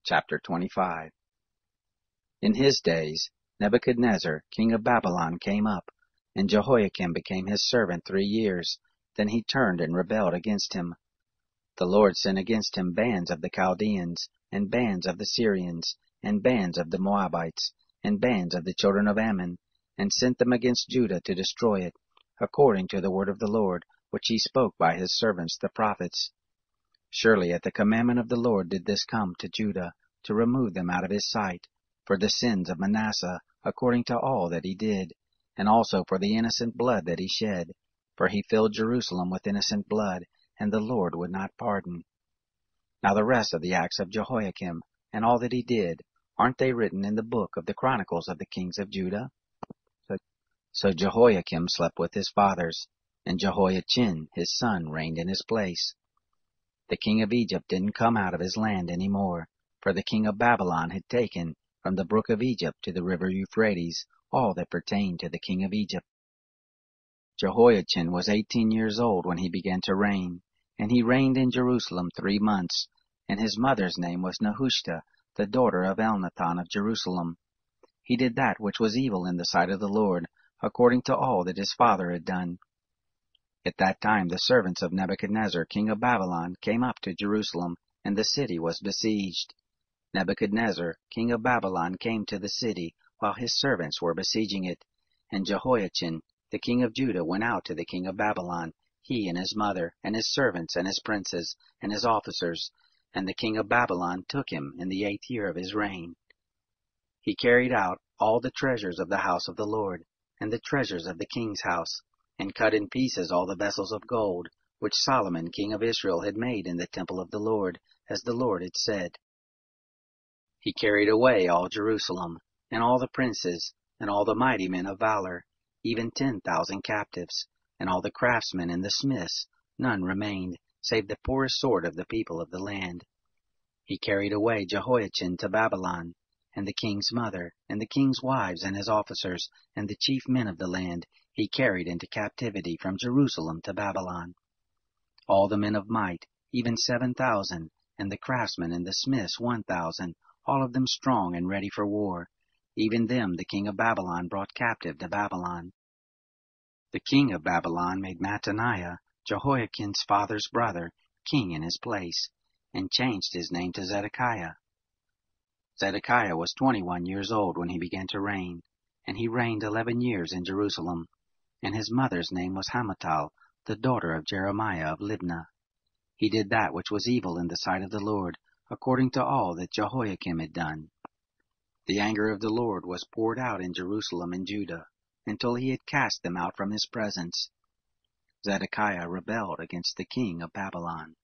Chapter 25. In his days Nebuchadnezzar king of Babylon came up, and Jehoiakim became his servant 3 years. Then he turned and rebelled against him. The Lord sent against him bands of the Chaldeans, and bands of the Syrians, and bands of the Moabites, and bands of the children of Ammon, and sent them against Judah to destroy it, according to the word of the Lord, which he spoke by his servants the prophets. Surely at the commandment of the Lord did this come to Judah, to remove them out of his sight, for the sins of Manasseh, according to all that he did, and also for the innocent blood that he shed. For he filled Jerusalem with innocent blood, and the Lord would not pardon. Now the rest of the acts of Jehoiakim, and all that he did, aren't they written in the book of the Chronicles of the kings of Judah? So Jehoiakim slept with his fathers, and Jehoiachin his son reigned in his place. The king of Egypt didn't come out of his land any more, for the king of Babylon had taken, from the brook of Egypt to the river Euphrates, all that pertained to the king of Egypt. Jehoiachin was 18 years old when he began to reign, and he reigned in Jerusalem 3 months, and his mother's name was Nehushta, the daughter of Elnathan of Jerusalem. He did that which was evil in the sight of the Lord, according to all that his father had done. At that time the servants of Nebuchadnezzar king of Babylon came up to Jerusalem, and the city was besieged. Nebuchadnezzar king of Babylon came to the city, while his servants were besieging it. And Jehoiachin the king of Judah went out to the king of Babylon, he and his mother, and his servants, and his princes, and his officers. And the king of Babylon took him in the 8th year of his reign. He carried out all the treasures of the house of the Lord, and the treasures of the king's house, and cut in pieces all the vessels of gold, which Solomon king of Israel had made in the temple of the Lord, as the Lord had said. He carried away all Jerusalem, and all the princes, and all the mighty men of valor, even 10,000 captives, and all the craftsmen and the smiths. None remained, save the poorest sort of the people of the land. He carried away Jehoiachin to Babylon, and the king's mother, and the king's wives, and his officers, and the chief men of the land, he carried into captivity from Jerusalem to Babylon. All the men of might, even 7,000, and the craftsmen and the smiths 1,000, all of them strong and ready for war. Even them the king of Babylon brought captive to Babylon. The king of Babylon made Mattaniah, Jehoiachin's father's brother, king in his place, and changed his name to Zedekiah. Zedekiah was 21 years old when he began to reign, and he reigned 11 years in Jerusalem. And his mother's name was Hamutal, the daughter of Jeremiah of Libnah. He did that which was evil in the sight of the Lord, according to all that Jehoiakim had done. The anger of the Lord was poured out in Jerusalem and Judah, until he had cast them out from his presence. Zedekiah rebelled against the king of Babylon.